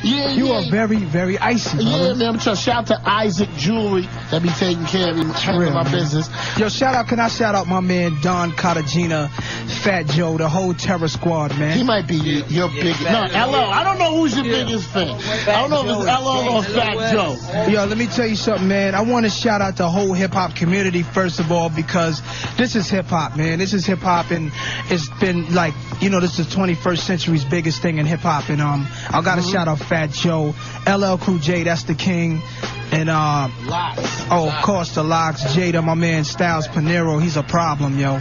You are very, very icy, brother. Yeah, man. Shout out to Isaac Jewelry that be taking care of me, handling my business. Yo, can I shout out my man Don Cartagena, Fat Joe, the whole Terror Squad, man. He might be your biggest. No, LL. I don't know who's your biggest fan. I don't know if it's LL or Fat Joe. Yo, let me tell you something, man. I want to shout out the whole hip-hop community, first of all, because this is hip-hop, man. This is hip-hop, and it's been like, you know, this is the 21st century's biggest thing in hip-hop, and I got to shout out Fat Joe, LL Cool J, that's the king, and of course, the Locks, Jada, my man Styles Pinero, he's a problem, yo.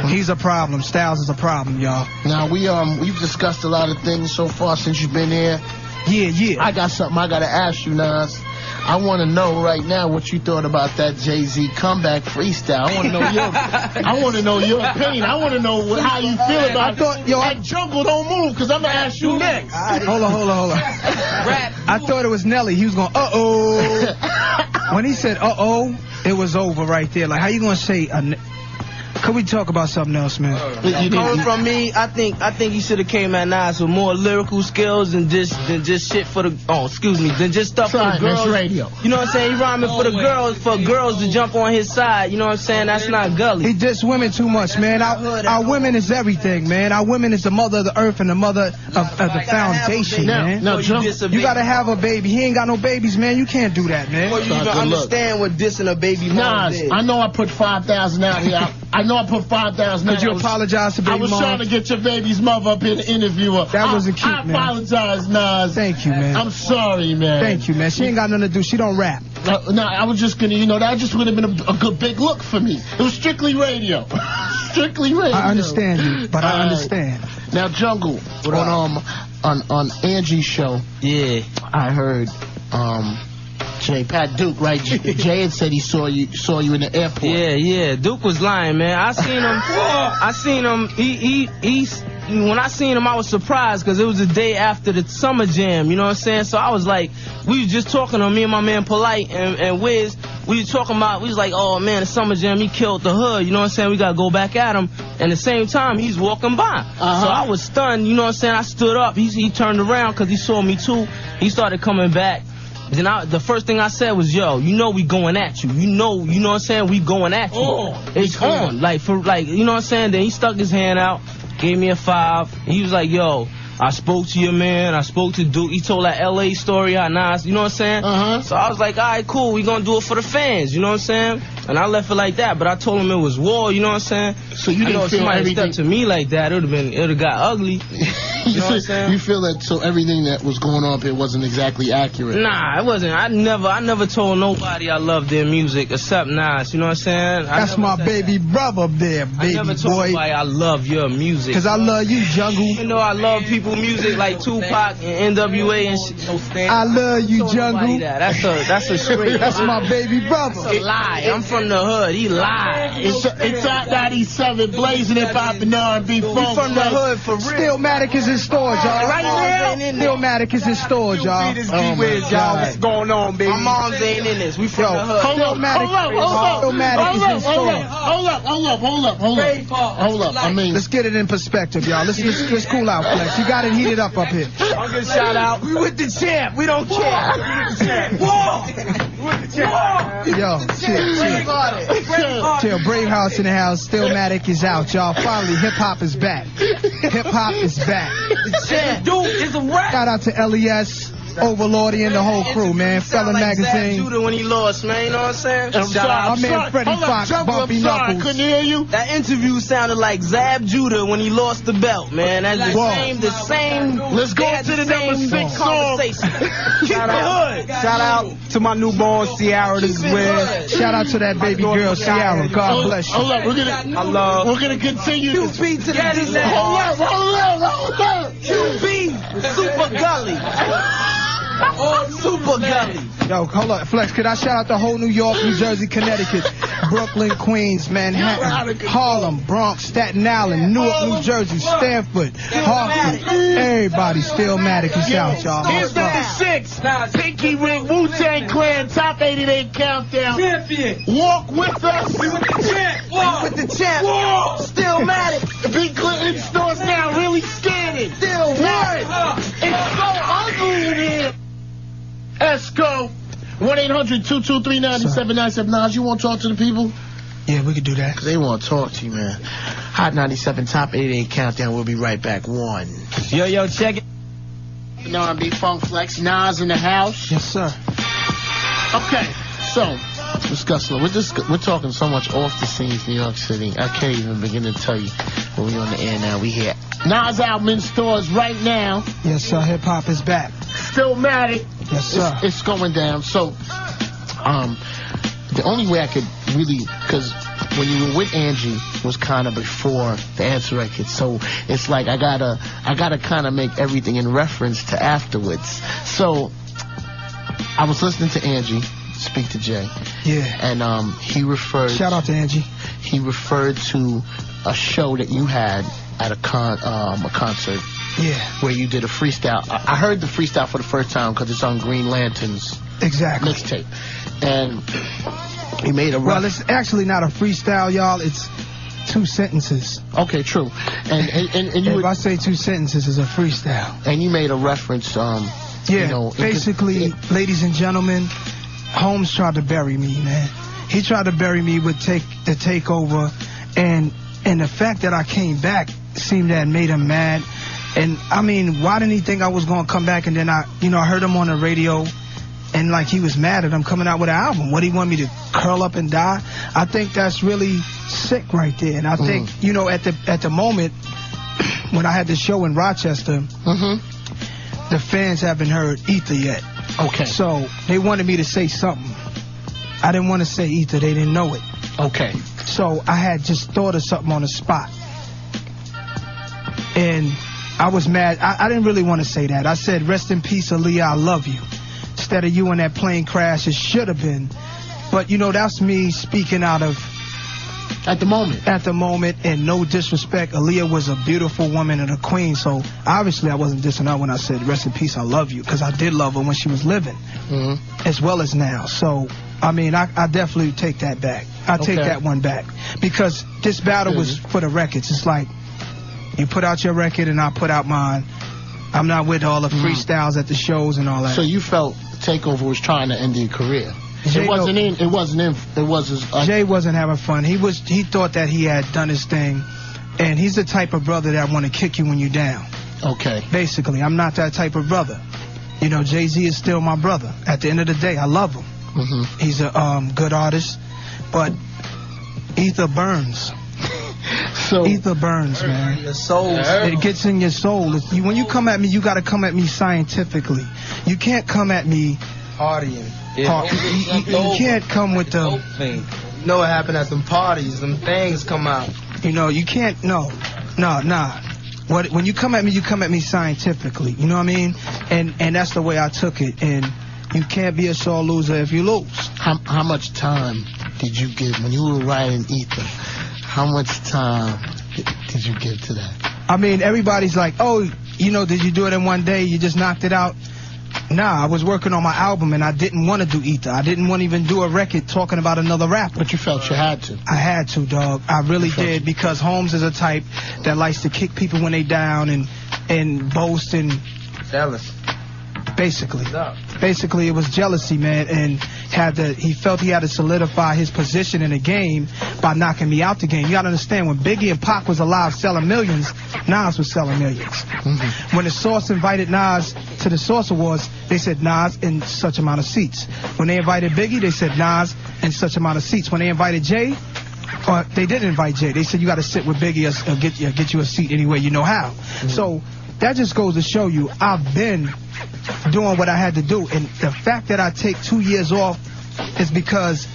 He's a problem. Styles is a problem, y'all. Now, we've discussed a lot of things so far since you've been here. Yeah. I got something I got to ask you, Nas. I want to know right now what you thought about that JayZ comeback freestyle. I want to know your opinion. I want to know how you feel about it. That jungle don't move, because I'm going to ask you next. Hold on. I thought it was Nelly. He was going, uh-oh. When he said, uh-oh, it was over right there. Like, how you going to say... Could we talk about something else, man? Coming from me, I think he should have came at Nas with more lyrical skills than just shit for the than just stuff for the girls. Radio. You know what I'm saying? He rhyming for the girls to jump on his side. You know what I'm saying? That's not gully. He dissed women too much, man. Our women is everything, man. Our women is the mother of the earth and the mother of the foundation, man. You gotta have a baby. He ain't got no babies, man. You can't do that, man. Well, you even understand what dissing a baby mom is. I know I put 5,000 out here. I know I put 5,000. Could you apologize to baby mom? I was trying to get your baby's mother up here to interview her. That wasn't cute, man. I apologize, Nas. Thank you, man. I'm sorry, man. Thank you, man. She ain't got nothing to do. She don't rap. No, I was just gonna, that just would have been a good big look for me. It was strictly radio. Strictly radio. I understand you, but I understand. Now, Jungle, on Angie's show, yeah, I heard, Pat Duke, right? Jay had said he saw you in the airport. Yeah. Duke was lying, man. I seen him. When I seen him, I was surprised because it was the day after the Summer Jam. You know what I'm saying? So I was like, we was just talking to me and my man Polite and Wiz. We was talking about, we was like, oh man, the Summer Jam, he killed the hood. You know what I'm saying? We gotta go back at him. And at the same time, he's walking by. So I was stunned. You know what I'm saying? I stood up. He turned around because he saw me too. He started coming back. Then the first thing I said was, yo, we going at you. You know what I'm saying? We going at you. It's on. You know what I'm saying? Then he stuck his hand out, gave me a 5. He was like, yo, I spoke to your man. I spoke to Duke. He told that L.A. story, how Nas, you know what I'm saying? So I was like, all right, cool. We gonna do it for the fans, you know what I'm saying? And I left it like that, but I told him it was war, you know what I'm saying? So you didn't feel somebody stepped to me like that, it would've got ugly. You know what I'm saying? You feel that so everything that was going on up here wasn't exactly accurate? Nah, it wasn't. I never told nobody I loved their music except Nas, you know what I'm saying? That's my baby brother up there, baby boy. I never told nobody I love your music. Cause I love you, Jungle. Even though I love people music like Tupac and NWA and shit. I love you, Jungle. That's a straight That's my baby brother. That's a lie. I'm from the hood. He lied. It's at 97, blazing hip hop and R&B funk. We from the hood for real. Stillmatic is in storage, y'all. Right now, Stillmatic is in storage, y'all. Y'all, what's going on, baby? My mom's ain't in this. We from the hood. Stillmatic is in storage. Hold up. I mean, let's get it in perspective, y'all. Let's cool out, Flex. You got it heated up here. I'm gonna shout out. We with the champ. We don't care. We with the champ. Yo, chill. Braveheart's in the house. Stillmatic is out, y'all. Finally, hip hop is back. Hip hop is back. The champ, dude, is a rap. Shout out to LES, Overlordy, and the whole crew, man. Felon Magazine. Zab Judah when he lost, man. You know what I'm saying? My man Freddie Fox, Bumpy Knuckles. Couldn't hear you. That interview sounded like Zab Judah when he lost the belt, man. That's the same. Let's go to the number 6 song. Shout out to my newborn Ciara. This is where. Shout out to that baby girl Ciara. God bless you. Hold up, we're gonna continue. QB to the Hold up. QB, Super Gully. Super Gully. Yo, hold up, Flex. Could I shout out the whole New York, New Jersey, Connecticut, Brooklyn, Queens, Manhattan, Harlem, Bronx, Staten Island, Newark, New Jersey, Stanford, Hartford. Everybody, Stillmatic is out, y'all. Here's number 6. Pinky Ring, Wu-Tang Clan, Top 88 Countdown. Champion. Walk with us. We with the champ. Walk with the champ. Stillmatic. Big Clinton stores now, really scanning. Still what? It's so ugly in here. 1-800-223-9797. Nas, you want to talk to the people? Yeah, we could do that. Because they want to talk to you, man. Hot 97 Top 88 Countdown. We'll be right back. Yo, check it. R&B Funk Flex. Nas in the house. Yes, sir. Okay, so discussing. We're talking so much off the scenes, New York City. I can't even begin to tell you when we on the air now. We here. Nas album in stores right now. Yes, sir. Hip hop is back. Stillmatic. Yes, sir. It's going down. So, the only way I could really, because when you were with Angie was kind of before the Answer record, so it's like I gotta kind of make everything in reference to afterwards. So I was listening to Angie speak to Jay. Yeah. And he referred. Shout out to Angie. He referred to a show that you had at a concert. Yeah. Where you did a freestyle. I heard the freestyle for the first time because it's on Green Lantern's mixtape. And he made a Well, it's actually not a freestyle, y'all. It's 2 sentences. Okay, true. And you if I say 2 sentences, it's a freestyle. And you made a reference, you know, basically, ladies and gentlemen, Holmes tried to bury me, man. He tried to bury me with the takeover, and the fact that I came back seemed to have made him mad. And I mean, why didn't he think I was gonna come back? And then I heard him on the radio, and like he was mad at him coming out with an album. What, he want me to curl up and die? I think that's really sick right there. And I think at the moment when I had the show in Rochester, the fans haven't heard Ether yet. Okay. So they wanted me to say something. I didn't want to say Ether. They didn't know it. Okay. So I had just thought of something on the spot. And I was mad. I didn't really want to say that. I said, rest in peace, Aaliyah, I love you. Instead of you in that plane crash, it should have been. But, that's me speaking out of... At the moment, and no disrespect, Aaliyah was a beautiful woman and a queen, so obviously I wasn't dissing her when I said, rest in peace, I love you, because I did love her when she was living, as well as now. So, I mean, I definitely take that back. I take that one back, because this battle was for the records. It's like, you put out your record and I put out mine. I'm not with all the freestyles at the shows and all that. So you felt Takeover was trying to end your career? Jay wasn't having fun. He thought that he had done his thing, and he's the type of brother that want to kick you when you're down. Okay. Basically, I'm not that type of brother. JayZ is still my brother. At the end of the day, I love him. He's a good artist, but Ether burns. Ether burns, man. Your soul. It gets in your soul. When you come at me, you got to come at me scientifically. You can't come at me partying. You can't come with the thing. You know what happened at them parties? Them things come out. You can't. No. When you come at me scientifically. You know what I mean? And that's the way I took it. And you can't be a sore loser if you lose. How much time did you give when you were writing Ether? How much time did you give to that? I mean, everybody's like, oh, did you do it in one day? You just knocked it out? Nah, I was working on my album and I didn't want to do Ether. I didn't want to even do a record talking about another rapper. But you felt you had to. I had to, dog. I really did, because Holmes is a type that likes to kick people when they down and boast and... Jealous. Basically. Basically, it was jealousy, man, and he felt he had to solidify his position in the game by knocking me out the game. You gotta understand, when Biggie and Pac was alive selling millions, Nas was selling millions. When the Source invited Nas to the Source Awards, they said Nas in such amount of seats. When they invited Biggie, they said Nas in such amount of seats. When they invited Jay, or they didn't invite Jay, they said you gotta sit with Biggie or get you a seat any way you know how. So that just goes to show you I've been doing what I had to do, and the fact that I take 2 years off is because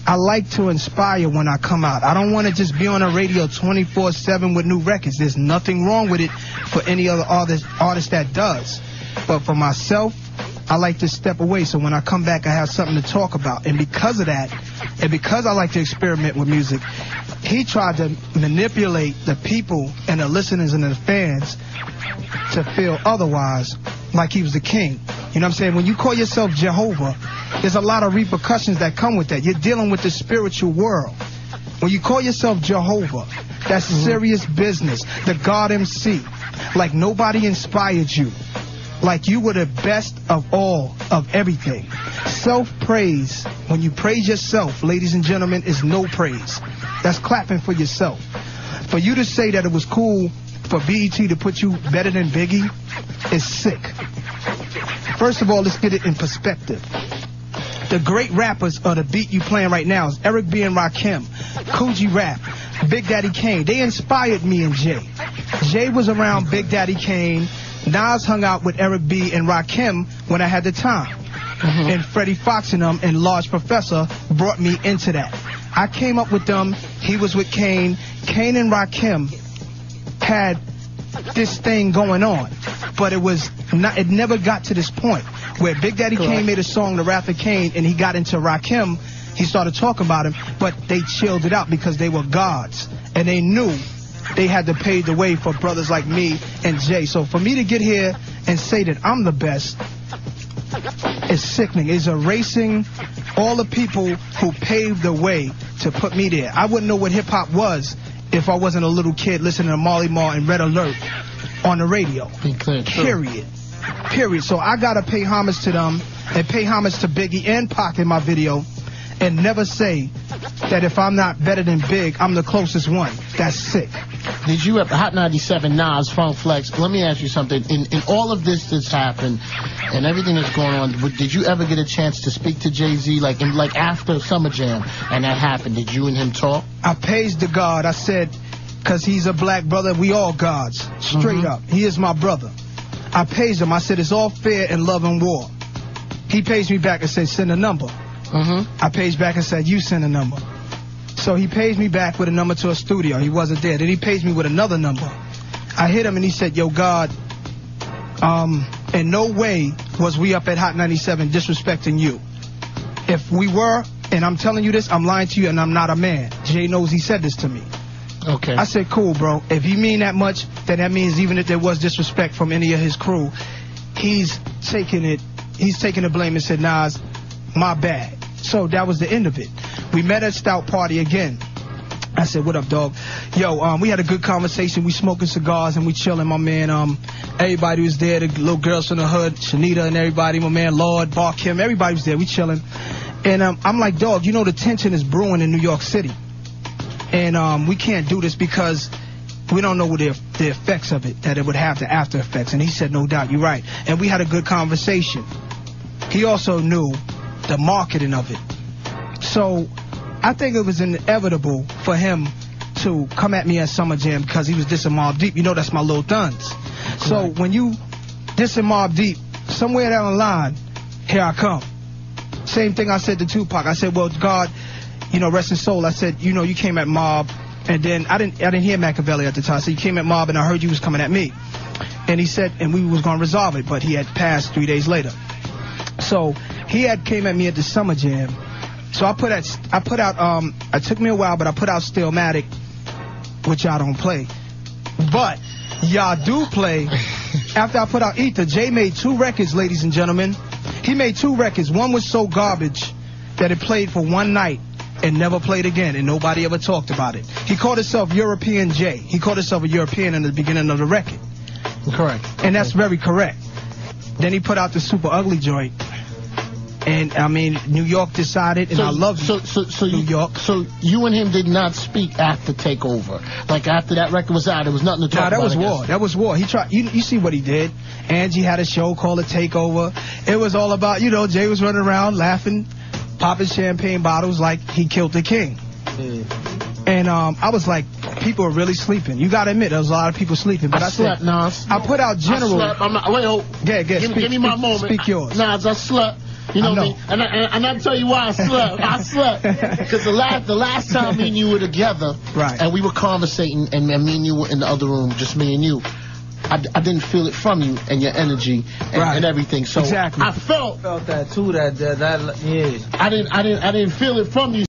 I like to inspire when I come out. I don't want to just be on the radio 24/7 with new records. There's nothing wrong with it for any other artist that does, but for myself, I like to step away, so when I come back I have something to talk about. And because of that, and because I like to experiment with music, he tried to manipulate the people and the listeners and the fans to feel otherwise, like he was the king. You know what I'm saying? When you call yourself Jehovah, there's a lot of repercussions that come with that. You're dealing with the spiritual world. When you call yourself Jehovah, that's serious business. The God MC. Like nobody inspired you. Like you were the best of all of everything. self-praise, when you praise yourself, ladies and gentlemen, is no praise. That's clapping for yourself. For you to say that it was cool for BET to put you better than Biggie is sick. First of all, let's get it in perspective. The great rappers of the beat you playing right now is Eric B. and Rakim, Coogee Rap, Big Daddy Kane. They inspired me and Jay. Jay was around Big Daddy Kane. Nas hung out with Eric B. and Rakim when I had the time. And Freddie Fox and them and Large Professor brought me into that. I came up with them. He was with Kane. Kane and Rakim had this thing going on, but it never got to this point where Big Daddy Kane made a song, The Wrath of Kane, and he got into Rakim. He started talking about him, but they chilled it out because they were gods, and they knew they had to pave the way for brothers like me and Jay. So for me to get here and say that I'm the best is sickening. It's erasing all the people who paved the way to put me there. I wouldn't know what hip-hop was if I wasn't a little kid listening to Marley Marl and Red Alert on the radio. Period. So I gotta pay homage to them and pay homage to Biggie and Pac in my video and never say that if I'm not better than Big, I'm the closest one. That's sick. Did you ever, Hot 97, Nas, Funk Flex, let me ask you something. In all of this that's happened and everything that's going on, did you ever get a chance to speak to JayZ, like after Summer Jam and that happened? Did you and him talk? I praised the God. I said, because he's a black brother, we all gods. Straight up. He is my brother. I paged him. I said, it's all fair in love and war. He paged me back and said, send a number. I paged back and said, you send a number. So he paged me back with a number to a studio. He wasn't there. Then he paged me with another number. I hit him and he said, yo, God, in no way was we up at Hot 97 disrespecting you. If we were, and I'm telling you this, I'm lying to you and I'm not a man. Jay knows he said this to me. Okay. I said, cool, bro. If you mean that much, then that means even if there was disrespect from any of his crew, he's taking the blame and said, Nas, my bad. So that was the end of it. We met at Stout Party again. I said, what up, dog? Yo, we had a good conversation. We smoking cigars and we chilling, my man. Everybody was there, the little girls from the hood, Shanita and everybody, my man, Lord, Bar Kim, everybody was there. We chilling. And I'm like, dog, you know the tension is brewing in New York City. And we can't do this because we don't know what the effects of it, that it would have, the after effects. And he said, no doubt, you're right. And we had a good conversation. He also knew the marketing of it. So I think it was inevitable for him to come at me at Summer Jam because he was dissing Mobb Deep. You know that's my Lil Duns. So when you dissing Mobb Deep, somewhere down the line, here I come. Same thing I said to Tupac. I said, well, God, you know, rest his soul. I said, you know, you came at Mobb, and then I didn't hear Machiavelli at the time. So you came at Mobb, and I heard you was coming at me. And he said, and we was gonna resolve it, but he had passed 3 days later. So he had came at me at the Summer Jam. So I put out, it took me a while, but I put out Stillmatic, which y'all don't play. But y'all do play. After I put out Ether, Jay made 2 records, ladies and gentlemen. He made 2 records. One was so garbage that it played for one night and never played again, and nobody ever talked about it. He called himself European Jay. He called himself a European in the beginning of the record. Correct. And that's very correct. Then he put out the Super Ugly joint. And, I mean, New York decided, and I love New York. So you and him did not speak after Takeover? Like, after that record was out, there was nothing to talk about? Nah, that was war. That was war. He tried. You see what he did. Angie had a show called The Takeover. It was all about, you know, Jay was running around laughing, popping champagne bottles like he killed the king. And I was like, people are really sleeping. You gotta admit, there was a lot of people sleeping. But I slept, Nas. I put out General. I slept. I'm not, wait, hold. Give me my moment. Speak yours. Nas, I slept. You know what I mean? And I'll tell you why I slept. I slept. Because the last time me and you were together, right, and we were conversating, and me and you were in the other room, just me and you, I didn't feel it from you and your energy and everything. So exactly. I felt that too. Yeah. I didn't feel it from you.